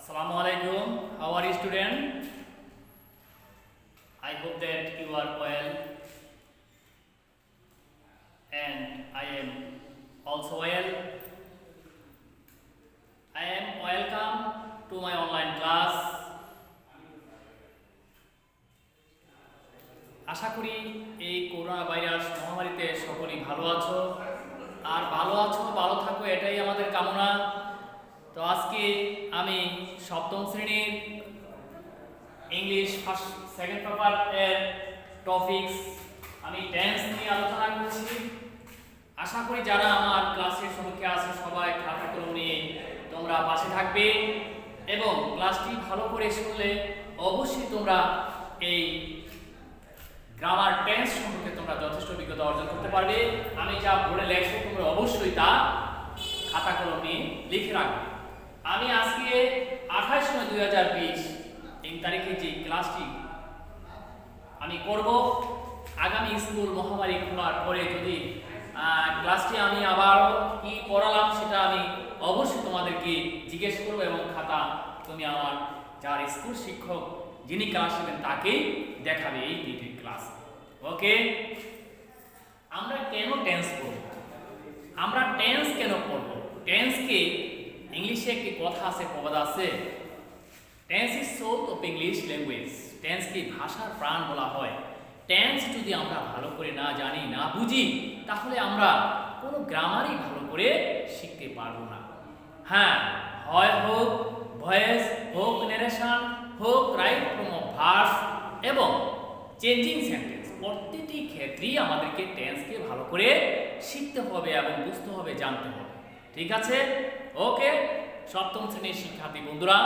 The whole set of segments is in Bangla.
Assalamu alaikum. How are you, student? I hope that you are well, and I am also well. I am welcome to my online class. আশা করি এই করোনা ভাইরাস মহামারীতে সকলেই ভালো আছো, আর ভালো থাকো, এটাই আমাদের কামনা। তো আজকে আমি সপ্তম শ্রেণীর ইংলিশ সেকেন্ড পেপার এর টপিকস আমি টেন্স নিয়ে আলোচনা করছি। আশা করি যারা আমার ক্লাসের সম্মুখে আছে সবাই খাতা কলম নিয়ে তোমরা পাশে থাকবে এবং ক্লাসটি ভালো করে শুনলে অবশ্যই তোমরা এই গ্রামার টেন্স সম্পর্কে তোমরা যথেষ্ট অভিজ্ঞতা অর্জন করতে পারবে। আমি যা বোর্ডে লেখবো তোমরা অবশ্যই তা খাতা কলম নিয়ে লিখে রাখবে। আমি আজকে 28/9/2020 এই তারিখে যে ক্লাসটি আমি করব, আগামী স্কুল মহামারী খোলার পরে যদি ক্লাসটি আমি আবার কি পড়ালাম সেটা আমি অবশ্যই তোমাদেরকে জিজ্ঞেস করব এবং খাতা তুমি আমার যার স্কুল শিক্ষক যিনি ক্লাস নেবেন তাকেই দেখাবে এই ভিডিও ক্লাস। ওকে, আমরা কেন টেন্স পড়ব? আমরা টেন্স কেন পড়ব? টেন্সকে ইংলিশে একটি কথা আছে, প্রবাদ আছে, tense is soul of English language. টেন্সকে ভাষার প্রাণ বলা হয়। টেন্স যদি আমরা ভালো করে না জানি, না বুঝি, তাহলে আমরা কোনো গ্রামারই ভালো করে শিখতে পারবো না। হ্যাঁ, হয় হোক ভয়েস, হোক ন্যারেশন, হোক রাইট ফ্রম ভার্স এবং চেঞ্জিং সেন্টেন্স, প্রত্যেকটি ক্ষেত্রেই আমাদেরকে টেন্সকে ভালো করে শিখতে হবে এবং বুঝতে হবে, জানতে হবে। ঠিক আছে? ওকে, সপ্তম শ্রেণীর শিক্ষার্থী বন্ধুরা,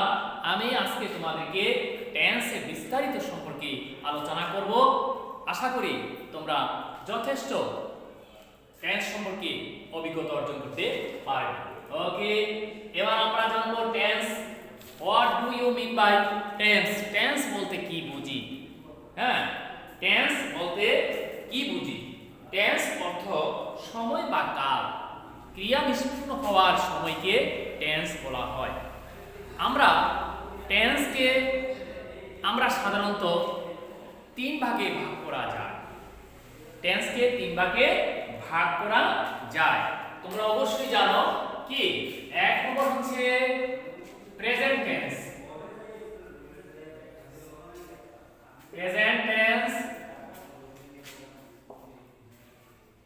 আমি আজকে তোমাদেরকে টেন্সের বিস্তারিত সম্পর্কে আলোচনা করব। আশা করি তোমরা যথেষ্ট টেন্স সম্পর্কে অভিজ্ঞতা অর্জন করতে পারবে। ওকে, এবার আমরা জানবো tense. What do you mean by tense? Tense বলতে কি বুঝি? হ্যাঁ, টেন্স বলতে কি বুঝি? টেন্স অর্থ সময় বা কাল, ক্রিয়া নিষ্পন্ন হওয়ার সময়কে টেন্স বলা হয়। আমরা টেন্সকে সাধারণত তিন ভাগে ভাগ করা যায়। টেন্সকে তিন ভাগে ভাগ করা যায়। তোমরা অবশ্যই জানো কি? এক নম্বর হচ্ছে প্রেজেন্ট টেন্স। Present tense.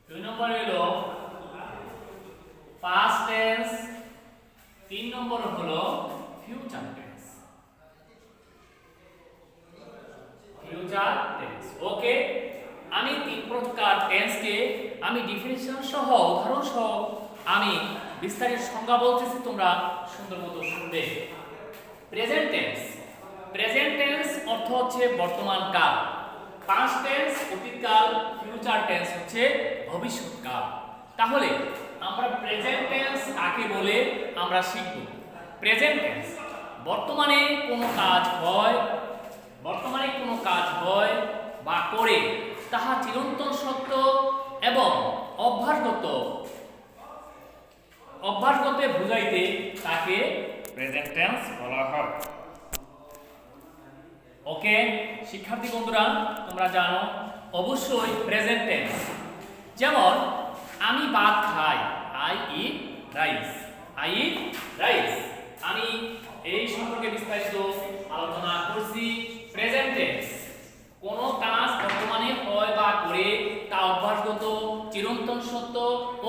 দুই নম্বর হলো পাস্ট টেন্স। তিন নম্বর হলো future tense. Future tense. Okay, আমি তিন প্রকার টেন্সকে আমি ডেফিনিশন সহ, উদাহরণ সহ আমি বিস্তারিত সংজ্ঞা বলতেছি, তোমরা সুন্দর মতো শুনবে। Present tense. প্রেজেন্ট টেন্স অর্থ হচ্ছে বর্তমান কাল। পাস্ট টেন্স অতীতকাল। ফিউচার টেন্স হচ্ছে ভবিষ্যৎকাল। তাহলে আমরা প্রেজেন্ট টেন্স কাকে বলে আমরা শিখব। প্রেজেন্ট টেন্স বর্তমানে কোনো কাজ হয় বা করে তাহা চিরন্তন সত্য এবং অভ্যাসগত বুঝাইতে তাকে প্রেজেন্ট টেন্স বলা হয়। ওকে, শিক্ষার্থী বন্ধুরা, তোমরা জানো অবশ্যই প্রেজেন্ট টেন্স। যেমন আমি ভাত খাই, I eat rice. I eat rice. আমি এই সম্পর্কে বিস্তারিত আলোচনা করছি। প্রেজেন্ট টেন্স কোন কাজ বর্তমানে হয় বা করে তা অভ্যাসগত, চিরন্তন সত্য,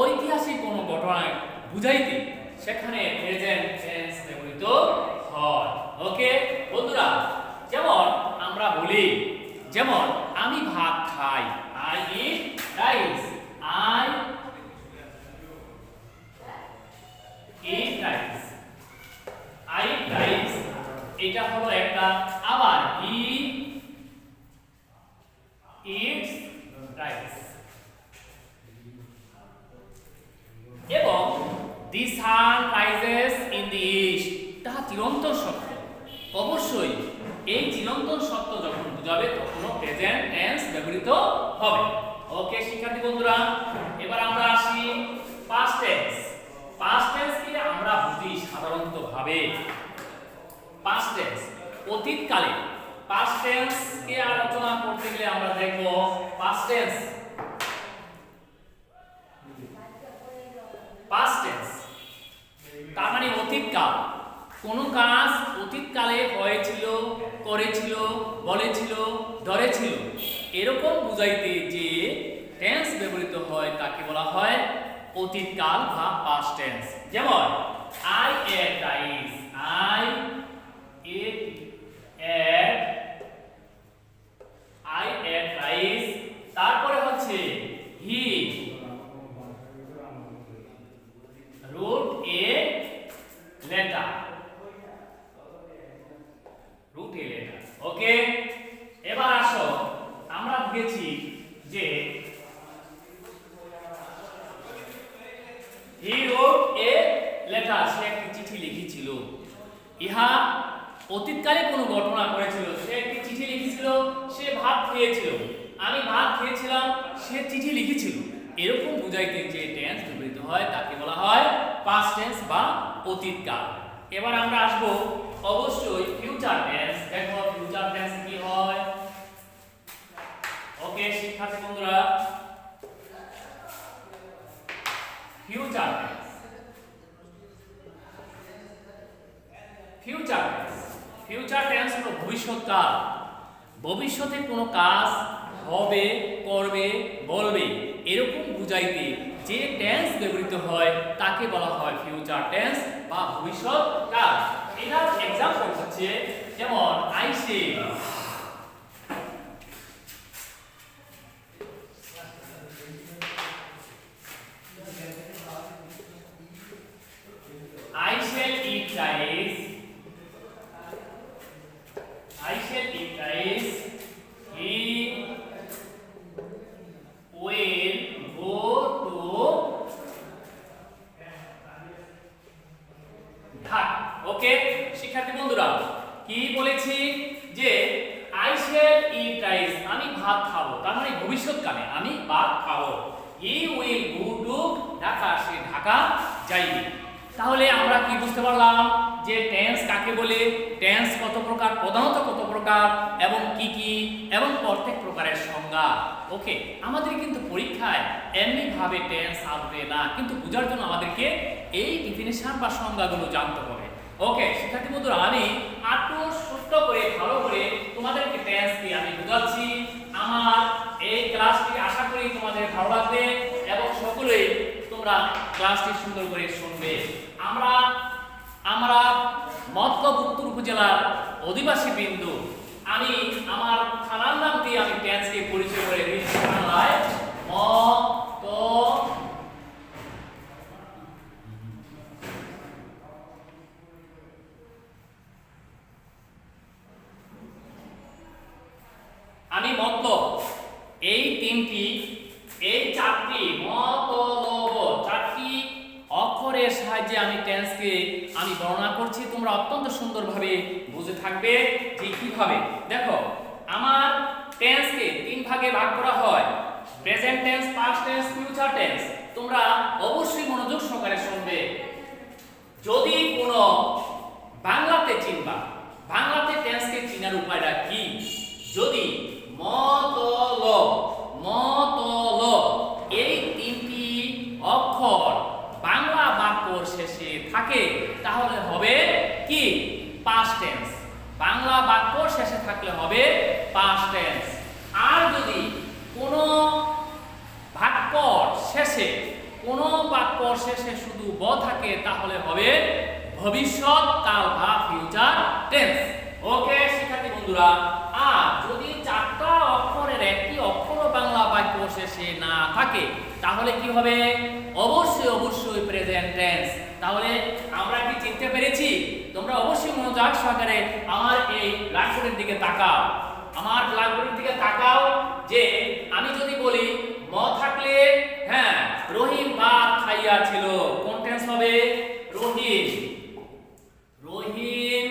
ঐতিহাসিক কোনো ঘটনায় বুঝাইতে সেখানে প্রেজেন্ট টেন্স ব্যবহৃত হয়। ওকে বন্ধুরা, যেমন আমরা বলি, যেমন আমি ভাত খাই, I eat rice. I eat rice. I eat rice, এটা হলো একটা। আবার হি ইটস রাইস। এবং the sun rises in the east, তাহা চিরন্তন সত্য। অবশ্যই এই চিরন্তন সত্য যখন বুঝাবে তখনও প্রেজেন্ট টেন্স ব্যবহৃত হবে। ওকে শিক্ষার্থী বন্ধুরা, এবার আমরা আসি পাস্ট টেন্স। পাস্ট টেন্স কি আমরা বুঝি সাধারণত ভাবে পাস্ট টেন্স অতীতকালে। পাস্ট টেন্স কে আলোচনা করতে গেলে আমরা দেখব পাস্ট টেন্স। পাস্ট টেন্স তার মানে অতীতকাল। কোন কাজ অতীতকালে হয়েছিল, করেছিল, বলেছিল, ধরেছিল এরকম বুঝাইতে যে টেন্স ব্যবহৃত হয় তাকে বলা হয় অতীতকাল বা পাস্ট টেন্স। যেমন I ate rice, I ate rice। তারপরে হচ্ছে he wrote a letter, ওকে। এবার আসো, আমরা দেখেছি যে he wrote a letter, সে একটি চিঠি লিখেছিল। ইহা অতীতকালে কোনো ঘটনা করেছিল, সে একটি চিঠি লিখেছিল, সে ভাত খেয়েছিল, আমি ভাত খেয়েছিলাম, সে চিঠি লিখেছিল এরকম বুঝাইতে যে টেন্স ব্যবহৃত হয় তাকে বলা হয় পাস্ট টেন্স বা অতীতকাল। এবার আমরা আসব অবশ্যই ফিউচার টেন্স। দেখো ফিউচার টেন্স কি হয়। ওকে শিক্ষার্থী বন্ধুরা, future tense, future tense, future tense হলো ভবিষ্যৎকাল। ভবিষ্যতে কোনো কাজ হবে, করবে, বলবে এরকম বুঝাইতে যে টেন্স ব্যবহৃত হয় তাকে বলা হয় ফিউচার টেন্স বা ভবিষ্যৎকাল। এটার एग्जांपल হচ্ছে যেমন I say, I shall eat rice, I shall eat rice, he will go to Dhaka. ওকে শিক্ষার্থী বন্ধুরা, কি বলেছি যে I shall eat rice, আমি ভাত খাবো, তার মানে ভবিষ্যৎকালে আমি ভাত খাবো। he will go to Dhaka, সে ঢাকা যাইবে। তাহলে আমরা কি বুঝতে পারলাম যে টেন্স কাকে বলে, টেন্স কত প্রকার, প্রধানত কত প্রকার এবং কি কি এবং প্রত্যেক প্রকারের সংজ্ঞা। ওকে আমাদের কিন্তু পরীক্ষায় এমনি ভাবে টেন্স আসবে না, কিন্তু বোঝার জন্য আমাদেরকে এই ডেফিনিশন বা সংজ্ঞাগুলো জানতে হবে। ওকে শিক্ষার্থী বন্ধুরা, আমি একটু ছোট্ট করে ভালো করে তোমাদেরকে টেন্স দিয়ে আমি বুঝাচ্ছি। আমার এই ক্লাসটি আশা করি তোমাদের ভালো লাগবে এবং সকলেই তোমরা ক্লাসটি সুন্দর করে শুনবে। আমরা মতলব উত্তর উপজেলার অধিবাসী বিন্দু। আমি আমার থানার নাম দিয়ে আমি টেন্সকে পরিচয় করে দিচ্ছি। বাংলায় আমি মতলব, এই তিনটি, এই চারটি মতলব, চারটি অক্ষরের সাহায্যে আমি টেন্সকে আমি বর্ণনা করছি। তোমরা অত্যন্ত সুন্দরভাবে বুঝে থাকবে যে কিভাবে। দেখো আমার টেন্সকে তিন ভাগে ভাগ করা হয়, present tense, past tense, future tense. তোমরা অবশ্যই মনোযোগ সহকারে শুনবে। যদি কোনো বাংলাতে চিনবা, বাংলাতে টেন্সকে চিনার উপায়টা কি, যদি মতলব, মতলব এই তিনটি অক্ষর বাংলা বাক্যর শেষে থাকে তাহলে হবে কি পাস্ট টেন্স। বাংলা বাক্যর শেষে থাকলে হবে পাস্ট টেন্স। আর যদি কোনো বাক্যর শেষে, কোনো বাক্যর শেষে শুধু ব থাকে তাহলে হবে ভবিষ্যৎকাল বা ফিউচার টেন্স। ওকে শিক্ষার্থী বন্ধুরা, আর যদি চারটা অক্ষরের একটি অক্ষর বাংলা বাক্য শেষে না থাকে তাহলে কি হবে, অবশ্যই প্রেজেন্ট টেন্স। তাহলে আমরা কি চিনতে পেরেছি? তোমরা অবশ্যই মনোযোগ সহকারে আমার এই ব্ল্যাকবোর্ডের দিকে তাকাও, আমার ব্ল্যাকবোর্ডের দিকে তাকাও। যে আমি যদি বলি ম থাকলে, হ্যাঁ রহিম ভাত খাইয়াছিল, কোন টেন্স হবে? রহিম, রহিম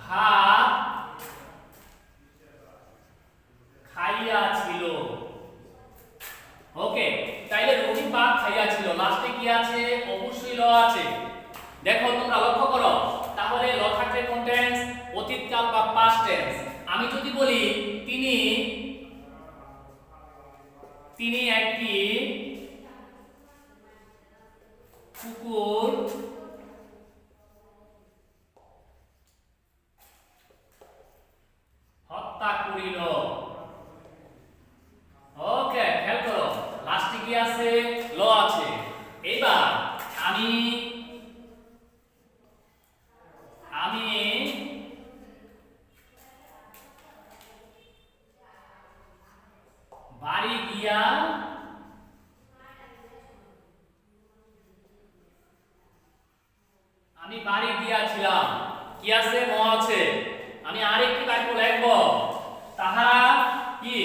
ভাত খাইয়াছিল। ওকে তাইলে রহিম ভাত খাইয়াছিল, লাস্টে কি আছে? অবশ্যই ল আছে। দেখো তোমরা লক্ষ্য করো, তাহলে ল থাকলে কোন টেন্স? অতীতকাল বা পাস্ট টেন্স। আমি যদি বলি তিনি একটি কুকুর হত্যা করিল। ওকে, খেয়াল করো লাস্টে কি আছে? ল আছে। এবার আমি বাড়ি গিয়া গিয়াছিলাম। কি আছে? ম আছে। আমি আরেকটি বাক্য লিখব। তাহারা কি?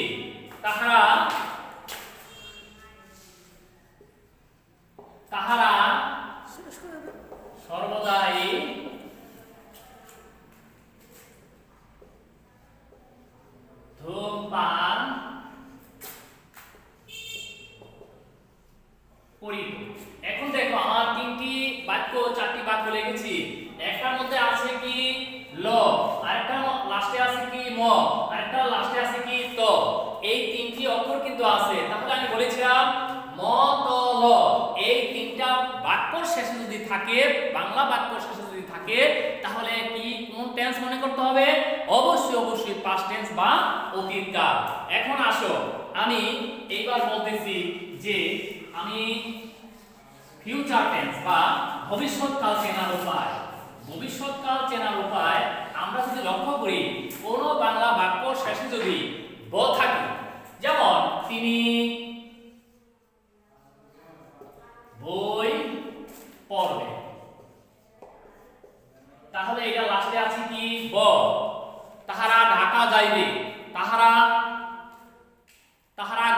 তাহারা সর্বদাই ধূমপান করিত। এখন দেখো আমার চারটি বাক্য লিখেছি। একটার মধ্যে আছে কি? ল, আরেকটা লাস্টে আছে কি? ম, আরেকটা লাস্টে আছে কি? ত। এই তিনটি অক্ষর কিন্তু আছে। তাহলে আমি বলেছিলাম ম, ত, ল। এই তিনটা বাক্যর শেষে যদি থাকে, বাংলা বাক্যর শেষে যদি থাকে, তাহলে কি কোন টেন্স মনে করতে হবে? অবশ্যই পাস্ট টেন্স বা অতীতকাল। এখন আসো আমি এইবার বলতেছি যে আমি ফিউচার টেন্স বা ভবিষ্যৎকাল চেনার উপায়। ভবিষ্যৎকাল চেনার উপায় আমরা যদি লক্ষ্য করি, কোন বাংলা বাক্য শেষে যদি ব থাকে, যেমন তিনি বই পড়বে, তাহলে এটা লাস্টে আছে কি? ব। তাহারা ঢাকা যাইবে, তাহারা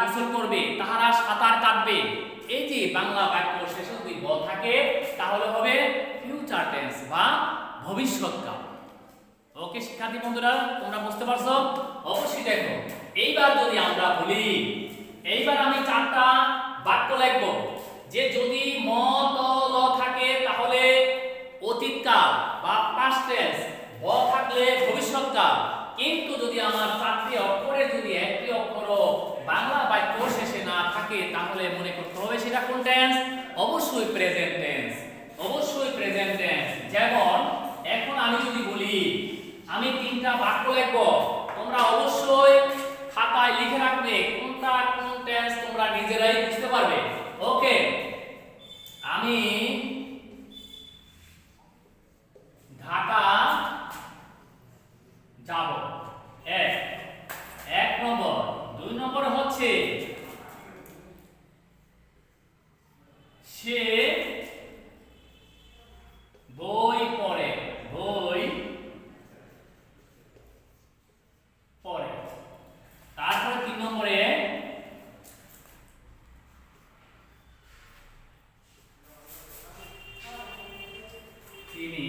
গোসল করবে, তাহারা সাঁতার কাটবে। এই যে বাংলা বাক্য শেষে যদি ব থাকে, তাহলে হবে ফিউচার টেন্স বা ভবিষ্যৎকাল। ওকে শিক্ষার্থী বন্ধুরা, তোমরা বুঝতে পারছো? অবশ্যই দেখো এইবার যদি আমরা বলি, এইবার আমি চারটা বাক্য লিখব যে যদি ম, ত, ল থাকে তাহলে অতীতকাল বা পাস্ট টেন্স, ব থাকলে ভবিষ্যৎকাল। কিন্তু যদি আমার চারটি অক্ষরে যদি একটি অক্ষরও বাংলা বাক্য শেষে না থাকে, তাহলে মনে করতে হবে সেটা কোন টেন্স? অবশ্যই প্রেজেন্ট টেন্স। যেমন এখন আমি যদি বলি আমি তিনটা বাক্য লিখব, তোমরা অবশ্যই খাতায় লিখে রাখবে কোনটা কোন টেন্স, তোমরা নিজেরাই বুঝতে পারবে। ওকে, আমি ঢাকা যাব। এক নম্বর। 2 নম্বর হচ্ছে সে বই পড়ে। তারপরে 3 নম্বরে তিনি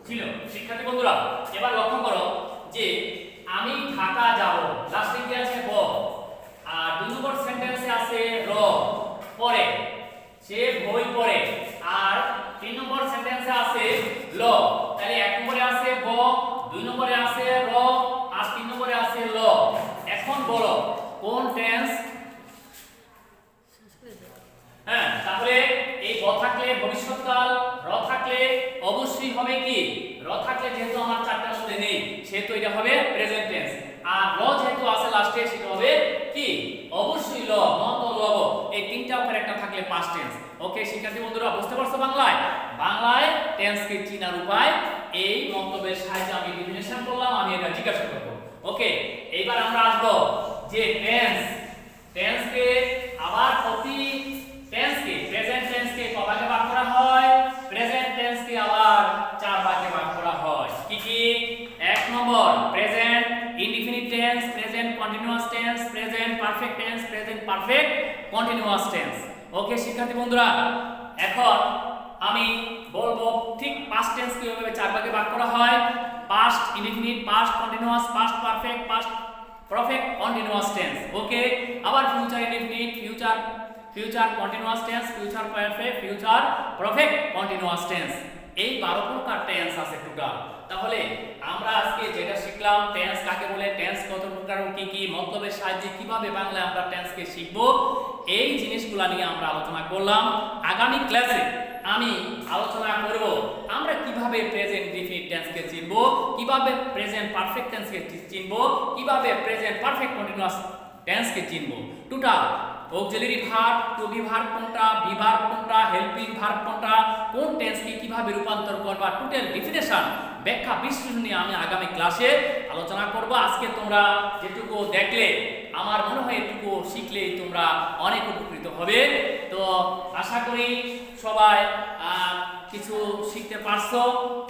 ছিল। শিক্ষার্থী বন্ধুরা, এবার লক্ষ্য করো যে আমি ঢাকা যাব, লাস্টে কি আছে? ব। আর 2 নম্বর সেন্টেন্সে আছে র, পরে। সে বই পড়ে। আর 3 নম্বর সেন্টেন্সে আছে ল। তাহলে 1 নম্বরে আছে ব, 2 নম্বরে আছে র, আর 3 নম্বরে আছে ল। এখন বলো কোন টেন্স? হ্যাঁ, তাহলে এই ব থাকলে ভবিষ্যৎকাল, র থাকলে অবশ্যই হবে কি? র থাকলে যেহেতু আমার চারটার মধ্যে নেই, সেহেতু এটা হবে প্রেজেন্ট টেন্স। আর ল যেহেতু আছে লাস্টে, সেটা হবে কি? অবশ্যই ল, ম, ত, ল, ব। এই তিনটা উপরে একটা থাকলে পাস্ট টেন্স। ওকে শিক্ষার্থী বন্ধুরা, বুঝতে পারছো? বাংলায় টেন্স কে চিনার উপায় এই মন্তব্যের সাহায্যে আমি ডেফিনিশন করলাম, আমি এটা জিজ্ঞাসা করব। ওকে, এইবার আমরা আসবো যে টেন্স কে আবার প্রতি টেন্স কে, প্রেজেন্ট টেন্স কে ক ভাগে ভাগ করা হয়? প্রেজেন্ট টেন্স কে আবার 4 ভাগে ভাগ করা হয়। কি কি? 1 নম্বর present indefinite tense, present continuous tense, present perfect tense, present perfect continuous tense. Okay শিক্ষার্থী বন্ধুরা, এখন আমি বলবো ঠিক পাস্ট টেন্স কিভাবে চার ভাগে ভাগ করা হয়। Past indefinite, past continuous, past perfect, past perfect continuous tense. Okay, আবার future indefinite, future continuous tense, future perfect, future perfect continuous tense. এই 12 প্রকার টেন্স আছে টোটাল। তাহলে আমরা আজকে যেটা শিখলাম, টেন্স কাকে বলে, টেন্স কত প্রকার, কি কি মতলবের সাহায্যে কিভাবে বাংলায় আমরা টেন্সকে শিখব, এই জিনিসগুলো নিয়ে আমরা আলোচনা করলাম। আগামী ক্লাসে আমি আলোচনা করব আমরা কিভাবে প্রেজেন্ট ইনডিফিনিট টেন্সকে চিনব, কিভাবে প্রেজেন্ট পারফেক্ট টেন্সকে চিনব, কিভাবে প্রেজেন্ট পারফেক্ট কন্টিনিউয়াস টেন্সকে চিনব। Total auxiliary verb, to be verb কোনটা, বি ভার্ব কোনটা, হেল্পিং ভার্ব কোনটা, কোন টেন্সকে কিভাবে রূপান্তর করবা, টোটাল ডেফিনেশন, ব্যাখ্যা, বিশ্লেষণ নিয়ে আমি আগামী ক্লাসে আলোচনা করব। আজকে তোমরা যেটুকু দেখলে আমার মনে হয় এটুকু শিখলেই তোমরা অনেক উপকৃত হবে। তো আশা করি সবাই কিছু শিখতে পারছো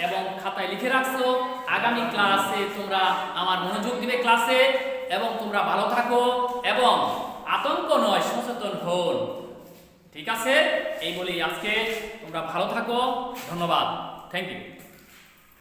এবং খাতায় লিখে রাখছো। আগামী ক্লাসে তোমরা আমার মনোযোগ দিবে ক্লাসে, এবং তোমরা ভালো থাকো এবং আতঙ্ক নয় সচেতন হন। ঠিক আছে, এই বলেই আজকে তোমরা ভালো থাকো। ধন্যবাদ, থ্যাংক ইউ।